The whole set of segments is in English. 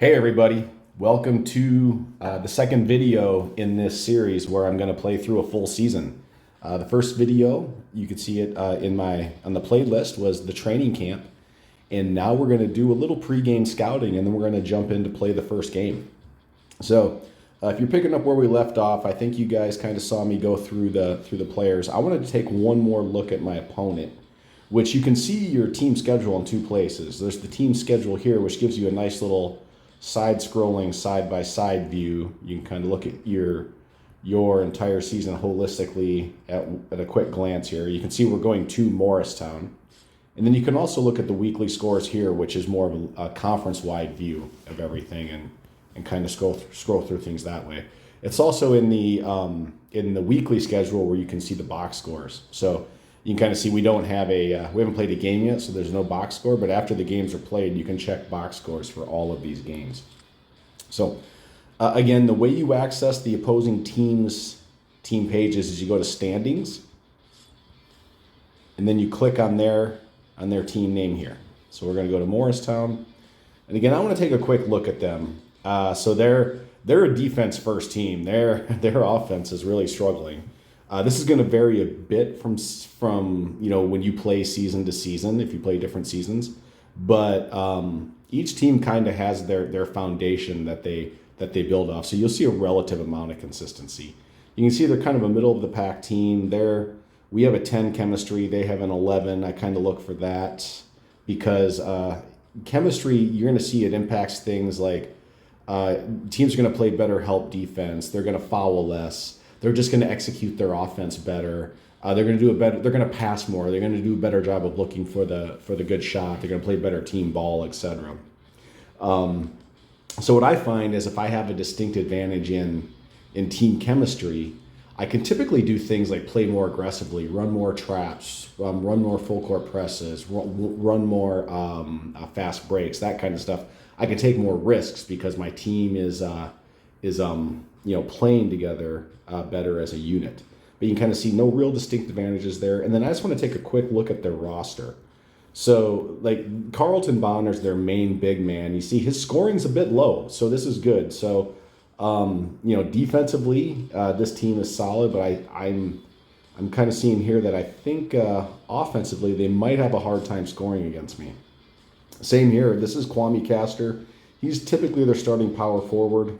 Hey everybody, welcome to the second video in this series where I'm going to play through a full season. The first video, you could see it on the playlist, was the training camp, and now we're going to do a little pregame scouting, and then we're going to jump in to play the first game. So if you're picking up where we left off, I think you guys kind of saw me go through the players. I wanted to take one more look at my opponent, which you can see your team schedule in two places. There's the team schedule here, which gives you a nice little side-scrolling side-by-side view. You can kind of look at your entire season holistically at a quick glance here. You can see we're going to Morristown. And then you can also look at the weekly scores here, which is more of a conference-wide view of everything and kind of scroll through things that way. It's also in the weekly schedule where you can see the box scores. So you can kind of see we haven't played a game yet, so there's no box score, but after the games are played, you can check box scores for all of these games. So again, the way you access the opposing team's team pages is you go to standings, and then you click on their team name here. So we're going to go to Morristown. And again, I want to take a quick look at them. So they're a defense first team. Their offense is really struggling. This is going to vary a bit from when you play season to season, if you play different seasons. But each team kind of has their foundation that they build off. So you'll see a relative amount of consistency. You can see they're kind of a middle of the pack team. We have a 10 chemistry. They have an 11. I kind of look for that because chemistry, you're going to see it impacts things like teams are going to play better help defense. They're going to foul less. They're just going to execute their offense better. They're going to do better. They're going to pass more. They're going to do a better job of looking for the good shot. They're going to play better team ball, etc. So what I find is if I have a distinct advantage in team chemistry, I can typically do things like play more aggressively, run more traps, run more full court presses, run more fast breaks, that kind of stuff. I can take more risks because my team is playing together better as a unit. But you can kind of see no real distinct advantages there. And then I just want to take a quick look at their roster. So like Carlton Bonner's their main big man. You see his scoring's a bit low, so this is good. So defensively, this team is solid, but I'm kind of seeing here that I think offensively they might have a hard time scoring against me. Same here. This is Kwame Caster. He's typically their starting power forward.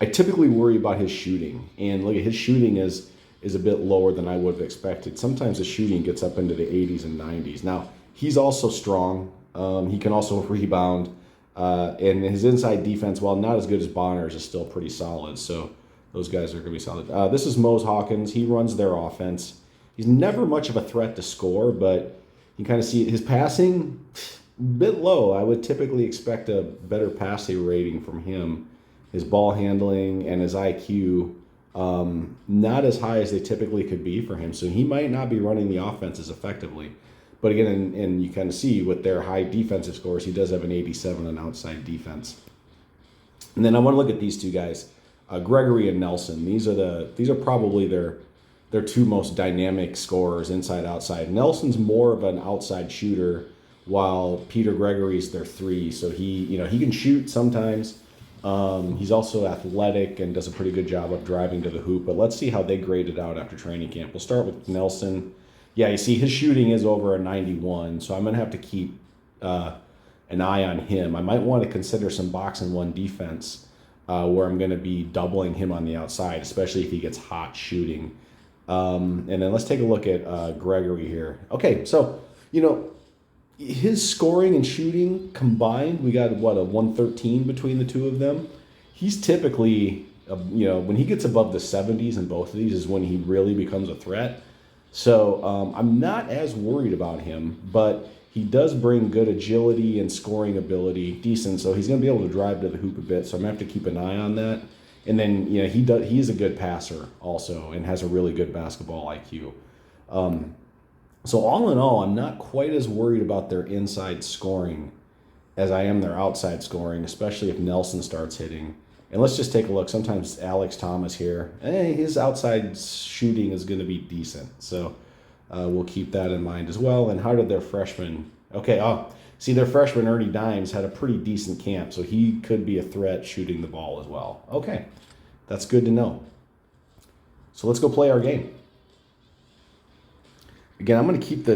I typically worry about his shooting, and look at his shooting is a bit lower than I would have expected. Sometimes the shooting gets up into the 80s and 90s. Now, he's also strong. He can also rebound, and his inside defense, while not as good as Bonner's, is still pretty solid. So those guys are going to be solid. This is Mose Hawkins. He runs their offense. He's never much of a threat to score, but you kind of see his passing, a bit low. I would typically expect a better passing rating from him. His ball handling and his IQ, not as high as they typically could be for him. So he might not be running the offense as effectively. But again, and you kind of see with their high defensive scores, he does have an 87 on outside defense. And then I want to look at these two guys, Gregory and Nelson. These are probably their two most dynamic scorers, inside outside. Nelson's more of an outside shooter, while Peter Gregory's their three. So he can shoot sometimes. He's also athletic and does a pretty good job of driving to the hoop. But let's see how they graded out after training camp. We'll start with Nelson. Yeah, you see his shooting is over a 91, so I'm going to have to keep an eye on him. I might want to consider some box and one defense where I'm going to be doubling him on the outside, especially if he gets hot shooting. And then let's take a look at Gregory here. Okay, so, his scoring and shooting combined, we got, a 113 between the two of them. He's typically, when he gets above the 70s in both of these is when he really becomes a threat. So I'm not as worried about him, but he does bring good agility and scoring ability, decent. So he's going to be able to drive to the hoop a bit. So I'm going to have to keep an eye on that. And then, he's a good passer also and has a really good basketball IQ. So all in all, I'm not quite as worried about their inside scoring as I am their outside scoring, especially if Nelson starts hitting. And let's just take a look. Sometimes Alex Thomas here, his outside shooting is going to be decent. So we'll keep that in mind as well. And how did their freshmen? Okay, See, their freshman Ernie Dimes had a pretty decent camp, so he could be a threat shooting the ball as well. Okay, that's good to know. So let's go play our game. Again, I'm going to keep the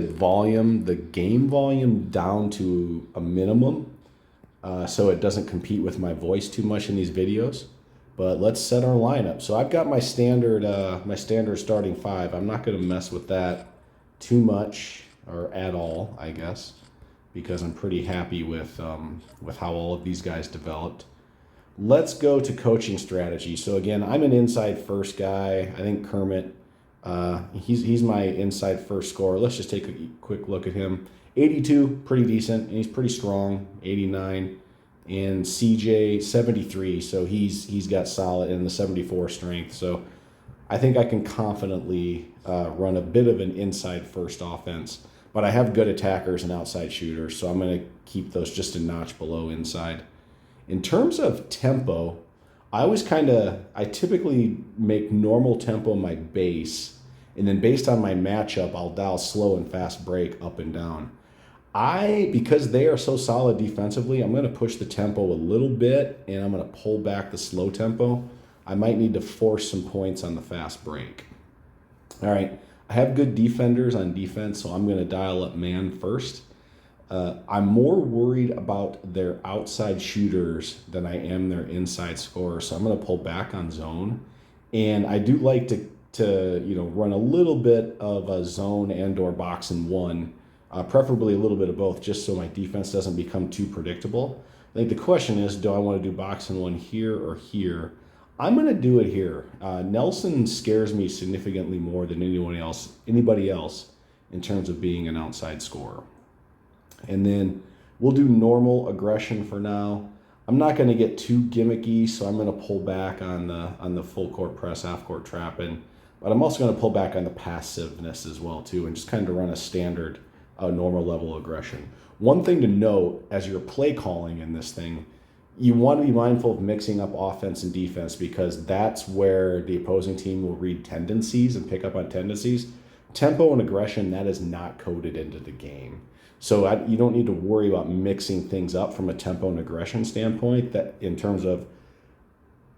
game volume down to a minimum so it doesn't compete with my voice too much in these videos. But let's set our lineup. So I've got my standard starting five. I'm not going to mess with that too much or at all, I guess, because I'm pretty happy with how all of these guys developed. Let's go to coaching strategy. So again, I'm an inside first guy. I think Kermit, he's my inside first scorer. Let's just take a quick look at him. 82, pretty decent, and he's pretty strong. 89, and CJ 73. So he's got solid, and the 74 strength. So I think I can confidently run a bit of an inside first offense. But I have good attackers and outside shooters, so I'm going to keep those just a notch below inside. In terms of tempo, I typically make normal tempo my base, and then based on my matchup, I'll dial slow and fast break up and down. Because they are so solid defensively, I'm going to push the tempo a little bit, and I'm going to pull back the slow tempo. I might need to force some points on the fast break. All right, I have good defenders on defense, so I'm going to dial up man first. I'm more worried about their outside shooters than I am their inside scorers, so I'm going to pull back on zone. And I do like to run a little bit of a zone and/or box and one, preferably a little bit of both, just so my defense doesn't become too predictable. I think the question is, do I want to do box and one here or here? I'm going to do it here. Nelson scares me significantly more than anybody else in terms of being an outside scorer. And then we'll do normal aggression for now. I'm not going to get too gimmicky, so I'm going to pull back on the full court press, half court trapping. But I'm also going to pull back on the passiveness as well too, and just kind of run a standard normal level aggression. One thing to note as you're play calling in this thing, you want to be mindful of mixing up offense and defense, because that's where the opposing team will read tendencies and pick up on tendencies. Tempo and aggression, that is not coded into the game. So you don't need to worry about mixing things up from a tempo and aggression standpoint, that in terms of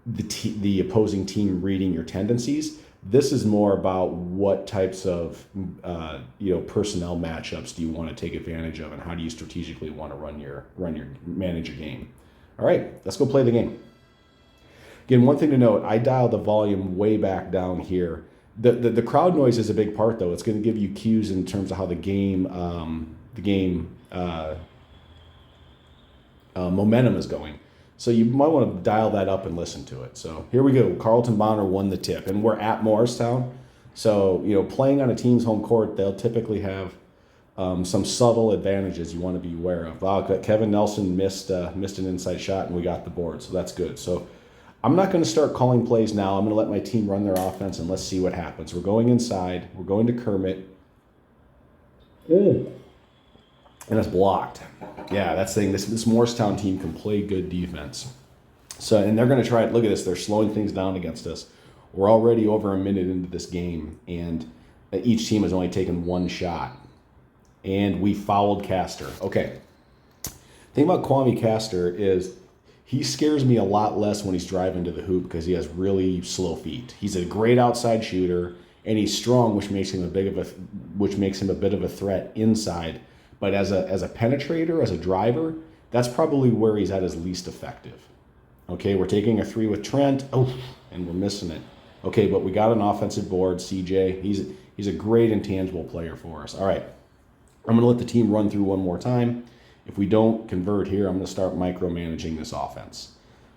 the opposing team reading your tendencies. This is more about what types of personnel matchups do you want to take advantage of, and how do you strategically want to manage your game. All right, let's go play the game. Again, one thing to note, I dial the volume way back down here. The crowd noise is a big part, though. It's going to give you cues in terms of how the game momentum is going. So you might want to dial that up and listen to it. So here we go. Carlton Bonner won the tip, and we're at Morristown. So playing on a team's home court, they'll typically have some subtle advantages you want to be aware of. Wow, Kevin Nelson missed an inside shot, and we got the board, so that's good. So I'm not going to start calling plays now. I'm going to let my team run their offense, and let's see what happens. We're going inside. We're going to Kermit. And it's blocked. Yeah, that's the thing. This Morristown team can play good defense. So, and they're going to try it. Look at this. They're slowing things down against us. We're already over a minute into this game, and each team has only taken one shot. And we fouled Castor. Okay. The thing about Kwame Castor is he scares me a lot less when he's driving to the hoop, because he has really slow feet. He's a great outside shooter, and he's strong, which makes him a bit of a threat inside. But as a penetrator, as a driver, that's probably where he's at his least effective. Okay, we're taking a three with Trent. Oh, and we're missing it. Okay, but we got an offensive board, CJ. He's a great intangible player for us. All right, I'm going to let the team run through one more time. If we don't convert here, I'm going to start micromanaging this offense.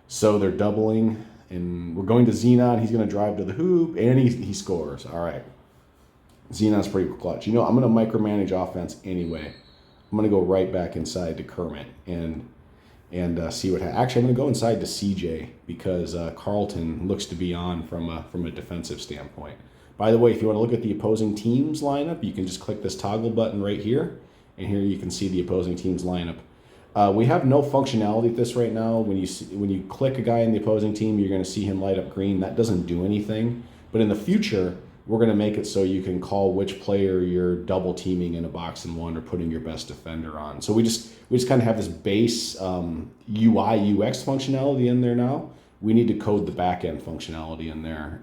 So they're doubling, and we're going to Xenon. He's going to drive to the hoop, and he scores. All right, Xenon's pretty clutch. I'm going to micromanage offense anyway. I'm going to go right back inside to Kermit and see what happens. Actually, I'm going to go inside to CJ, because Carlton looks to be on from a defensive standpoint. By the way, if you want to look at the opposing team's lineup, you can just click this toggle button right here, and here you can see the opposing team's lineup. We have no functionality at this right now. When you click a guy in the opposing team, you're going to see him light up green. That doesn't do anything. But in the future, we're going to make it so you can call which player you're double teaming in a box and one or putting your best defender on. So we just kind of have this base UI UX functionality in there now. We need to code the back end functionality in there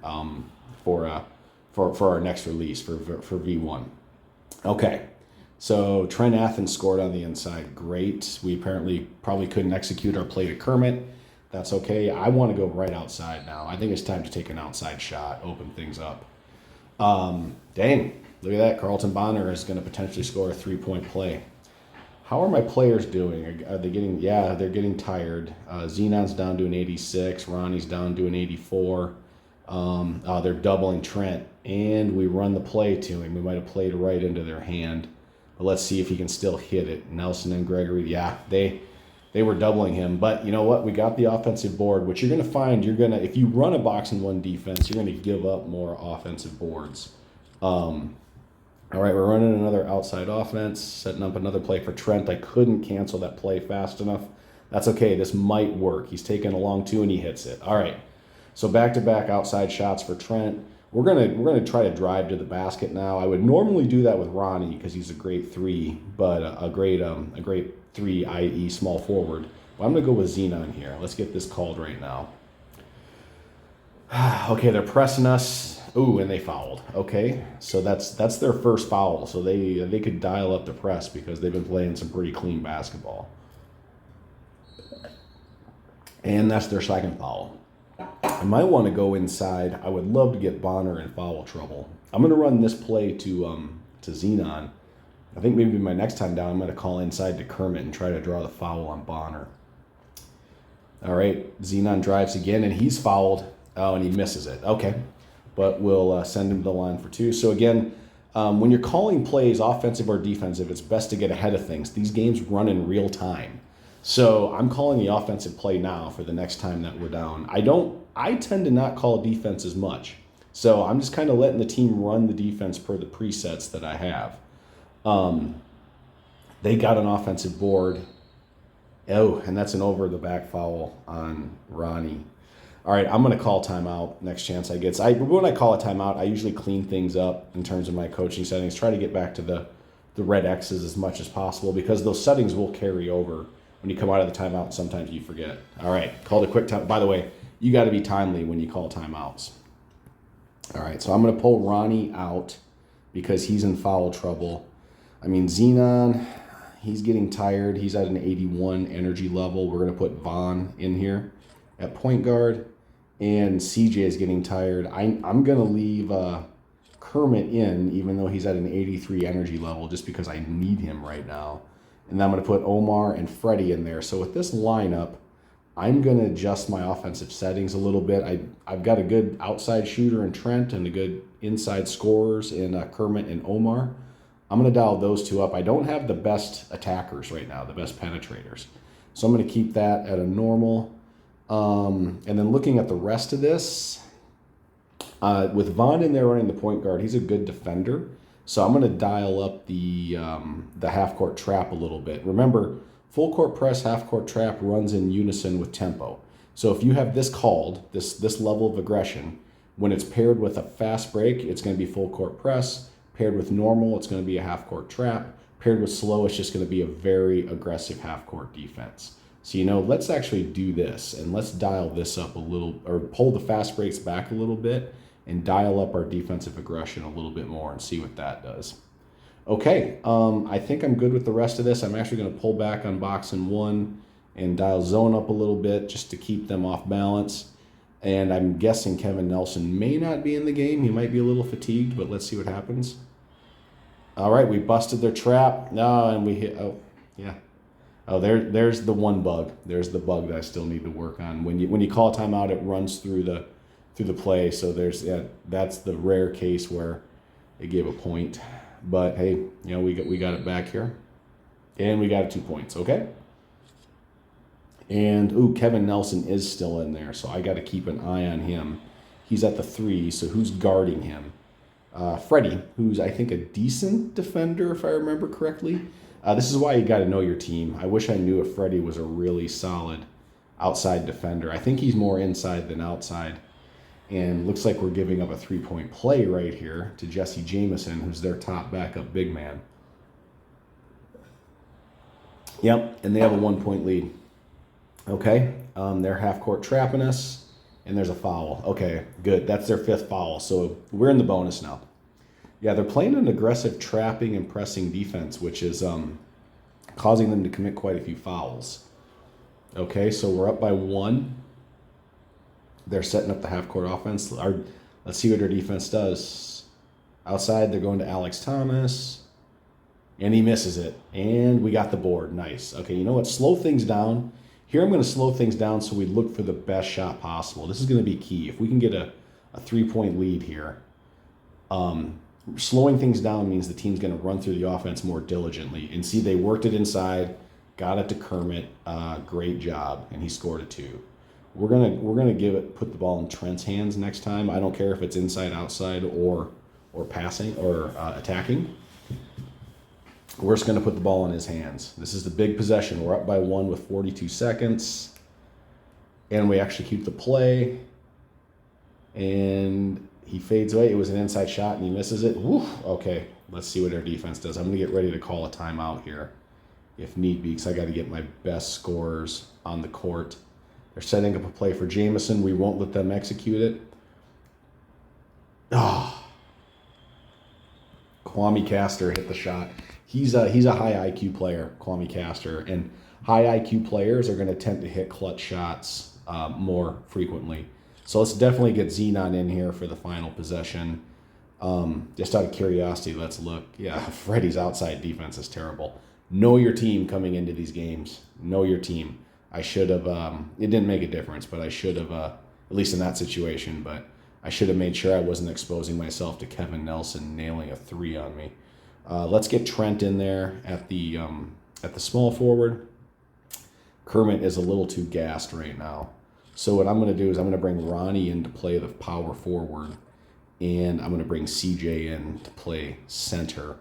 for our next release for V1. Okay, so Trent Athens scored on the inside. Great. We probably couldn't execute our play to Kermit. That's okay. I want to go right outside now. I think it's time to take an outside shot, open things up. Dang, look at that. Carlton Bonner is going to potentially score a 3-point play. How are my players doing? Are they getting, yeah, they're getting tired. Xenon's down to an 86. Ronnie's down to an 84. They're doubling Trent, and we run the play to him. We might have played right into their hand, but let's see if he can still hit it. Nelson and Gregory, yeah, they were doubling him, but you know what? We got the offensive board, which you're going to find if you run a box and one defense, you're going to give up more offensive boards. All right, we're running another outside offense, setting up another play for Trent. I couldn't cancel that play fast enough. That's okay. This might work. He's taking a long two and he hits it. All right, so back-to-back outside shots for Trent. We're gonna try to drive to the basket now. I would normally do that with Ronnie because he's a great three, but a great three, i.e. small forward. But I'm going to go with Xenon here. Let's get this called right now. Okay, they're pressing us. Ooh, and they fouled. Okay, so that's their first foul. So they could dial up the press because they've been playing some pretty clean basketball. And that's their second foul. I might want to go inside. I would love to get Bonner in foul trouble. I'm going to run this play to Xenon. I think maybe my next time down, I'm going to call inside to Kermit and try to draw the foul on Bonner. All right, Xenon drives again, and he's fouled. Oh, and he misses it. Okay, but we'll send him to the line for two. So again, when you're calling plays, offensive or defensive, it's best to get ahead of things. These games run in real time. So I'm calling the offensive play now for the next time that we're down. I tend to not call defense as much. So I'm just kind of letting the team run the defense per the presets that I have. They got an offensive board. Oh, and that's an over-the-back foul on Ronnie. All right, I'm going to call timeout next chance I get. When I call a timeout, I usually clean things up in terms of my coaching settings, try to get back to the red X's as much as possible because those settings will carry over when you come out of the timeout. Sometimes you forget. All right, called a quick time. By the way, you got to be timely when you call timeouts. All right, so I'm going to pull Ronnie out because he's in foul trouble. I mean, Xenon, he's getting tired. He's at an 81 energy level. We're going to put Vaughn in here at point guard. And CJ is getting tired. I'm going to leave Kermit in, even though he's at an 83 energy level, just because I need him right now. And then I'm going to put Omar and Freddie in there. So with this lineup, I'm going to adjust my offensive settings a little bit. I've got a good outside shooter in Trent and a good inside scorers in Kermit and Omar. I'm going to dial those two up. I don't have the best attackers right now, the best penetrators. So I'm going to keep that at a normal. And then looking at the rest of this, with Vaughn in there running the point guard, he's a good defender. So I'm going to dial up the half-court trap a little bit. Remember, full court press, half-court trap runs in unison with tempo. So if you have this called, this level of aggression, when it's paired with a fast break, it's going to be full court press. Paired with normal, it's going to be a half-court trap. Paired with slow, it's just going to be a very aggressive half-court defense. So, let's actually do this, and let's dial this up a little, or pull the fast breaks back a little bit, and dial up our defensive aggression a little bit more and see what that does. Okay, I think I'm good with the rest of this. I'm actually going to pull back on box and one and dial zone up a little bit just to keep them off balance. And I'm guessing Kevin Nelson may not be in the game. He might be a little fatigued, but let's see what happens. All right, we busted their trap. No, and we hit. Oh, yeah. Oh, there's the one bug. There's the bug that I still need to work on. When you call a timeout, it runs through the play. So that's the rare case where it gave a point. But hey, we got it back here, and we got 2 points. Okay. And, Kevin Nelson is still in there, so I got to keep an eye on him. He's at the 3, so who's guarding him? Freddie, who's, I think, a decent defender, if I remember correctly. This is why you got to know your team. I wish I knew if Freddie was a really solid outside defender. I think he's more inside than outside. And looks like we're giving up a 3-point play right here to Jesse Jameson, who's their top backup big man. Yep, and they have a 1-point lead. Okay, they're half-court trapping us, and there's a foul. Okay, good. That's their 5th foul, so we're in the bonus now. Yeah, they're playing an aggressive trapping and pressing defense, which is causing them to commit quite a few fouls. Okay, so we're up by 1. They're setting up the half-court offense. Let's see what our defense does. Outside, they're going to Alex Thomas, and he misses it. And we got the board. Nice. Okay, you know what? Slow things down. Here I'm going to slow things down so we look for the best shot possible. This is going to be key. If we can get a 3-point lead here, slowing things down means the team's going to run through the offense more diligently. And see, they worked it inside, got it to Kermit. Great job, and he scored a 2. We're gonna put the ball in Trent's hands next time. I don't care if it's inside, outside, or passing or attacking. We're just gonna put the ball in his hands. This is the big possession. We're up by 1 with 42 seconds, and we execute the play. And he fades away. It was an inside shot, and he misses it. Woo. Okay, let's see what our defense does. I'm gonna get ready to call a timeout here, if need be, because I got to get my best scorers on the court. They're setting up a play for Jameson. We won't let them execute it. Kwame Castor hit the shot. He's a high IQ player, Kwame Castor, and high IQ players are going to tend to hit clutch shots more frequently. So let's definitely get Xenon in here for the final possession. Just out of curiosity, let's look. Yeah, Freddie's outside defense is terrible. Know your team coming into these games. Know your team. I should have, it didn't make a difference, but I should have, at least in that situation, but I should have made sure I wasn't exposing myself to Kevin Nelson nailing a 3 on me. Let's get Trent in there at the small forward. Kermit is a little too gassed right now. So what I'm going to do is I'm going to bring Ronnie in to play the power forward, and I'm going to bring CJ in to play center.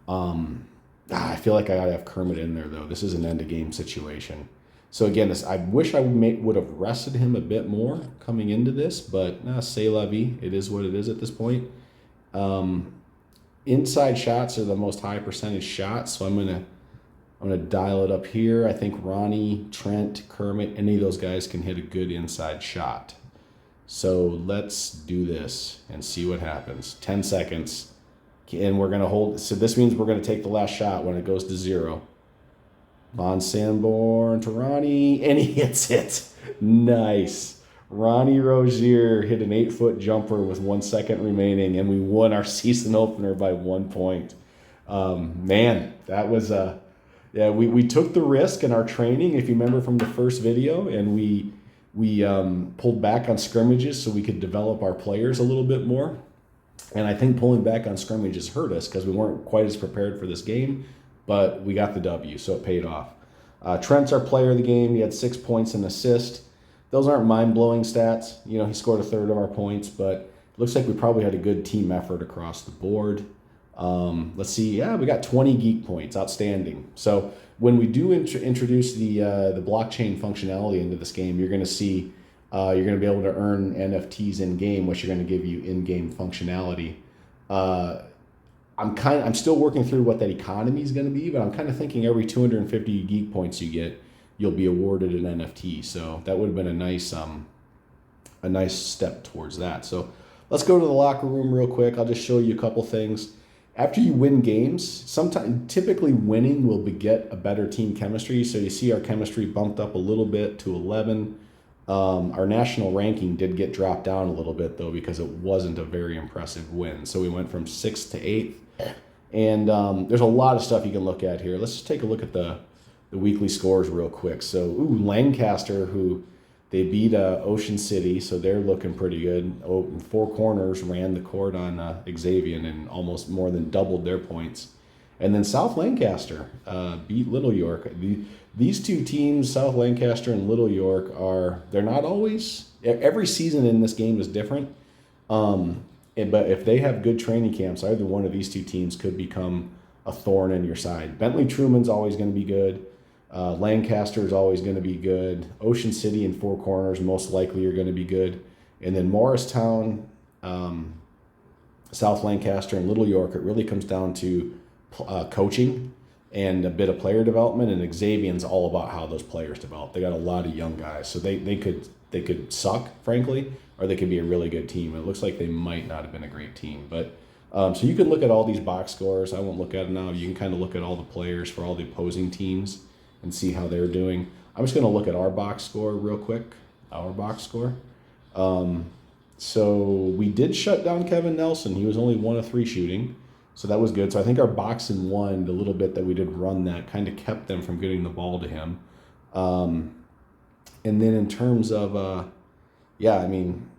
I feel like I got to have Kermit in there, though. This is an end-of-game situation. So again, I wish I would have rested him a bit more coming into this, but c'est la vie. It is what it is at this point. Inside shots are the most high percentage shots, so I'm gonna dial it up here. I think Ronnie, Trent, Kermit, any of those guys can hit a good inside shot. So let's do this and see what happens. 10 seconds, and we're gonna hold. So this means we're gonna take the last shot when it goes to 0. Von Sanborn to Ronnie, and he hits it. Nice. Ronnie Rozier hit an 8-foot jumper with 1 second remaining, and we won our season opener by 1 point. Man, that was yeah. We took the risk in our training, if you remember from the first video, and we pulled back on scrimmages so we could develop our players a little bit more. And I think pulling back on scrimmages hurt us because we weren't quite as prepared for this game. But we got the W, so it paid off. Trent's our player of the game. He had 6 points and assist. Those aren't mind-blowing stats. You know, he scored a third of our points, but it looks like we probably had a good team effort across the board. Let's see. Yeah, we got 20 geek points. Outstanding. So when we do introduce the blockchain functionality into this game, you're going to see you're going to be able to earn NFTs in-game, which are going to give you in-game functionality. I'm still working through what that economy is going to be, but I'm kind of thinking every 250 geek points you get, you'll be awarded an NFT. So that would have been a nice step towards that. So let's go to the locker room real quick. I'll just show you a couple things. After you win games, typically winning will beget a better team chemistry. So you see our chemistry bumped up a little bit to 11. Our national ranking did get dropped down a little bit, though, because it wasn't a very impressive win. So we went from 6th to 8th. And there's a lot of stuff you can look at here. Let's just take a look at the weekly scores real quick. So, Lancaster, who they beat Ocean City, so they're looking pretty good. Four Corners ran the court on Xavier and almost more than doubled their points. And then South Lancaster beat Little York. These two teams, South Lancaster and Little York, they're not always, every season in this game is different. But if they have good training camps, either one of these two teams could become a thorn in your side. Bentley Truman's always going to be good. Lancaster is always going to be good. Ocean City and Four Corners most likely are going to be good. And then Morristown, South Lancaster, and Little York, it really comes down to coaching and a bit of player development. And Xavier's all about how those players develop. They got a lot of young guys, so they could suck, frankly, or they could be a really good team. It looks like they might not have been a great team, but so you can look at all these box scores. I won't look at them now. You can kind of look at all the players for all the opposing teams and see how they're doing. I'm just going to look at our box score real quick. Our box score. So we did shut down Kevin Nelson. He was only 1 of 3 shooting, so that was good. So I think our box and one, the little bit that we did run that, kind of kept them from getting the ball to him. And then in terms of,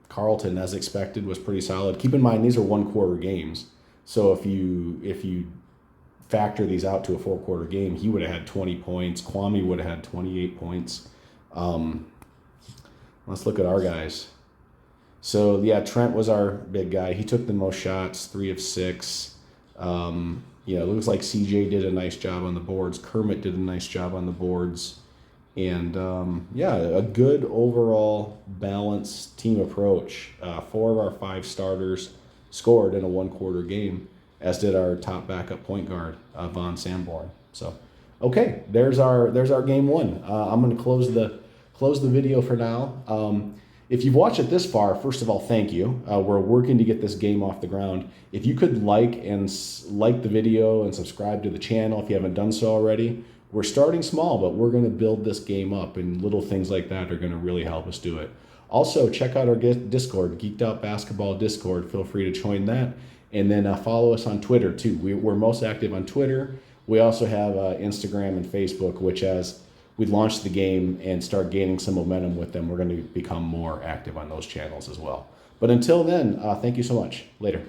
Carlton, as expected, was pretty solid. Keep in mind, these are 1-quarter games. So if you factor these out to a 4-quarter game, he would have had 20 points. Kwame would have had 28 points. Let's look at our guys. So, yeah, Trent was our big guy. He took the most shots, 3 of 6. It looks like CJ did a nice job on the boards. Kermit did a nice job on the boards. And, a good overall balanced team approach. 4 of our 5 starters scored in a 1-quarter game, as did our top backup point guard, Von Sanborn. So, okay, there's our game 1. I'm going to close the video for now. If you've watched it this far, first of all, thank you. We're working to get this game off the ground. If you could like the video and subscribe to the channel if you haven't done so already. We're starting small, but we're going to build this game up, and little things like that are going to really help us do it. Also, check out our Discord, Geeked-Out Basketball Discord. Feel free to join that. And then follow us on Twitter, too. We're most active on Twitter. We also have Instagram and Facebook, which as we launch the game and start gaining some momentum with them, we're going to become more active on those channels as well. But until then, thank you so much. Later.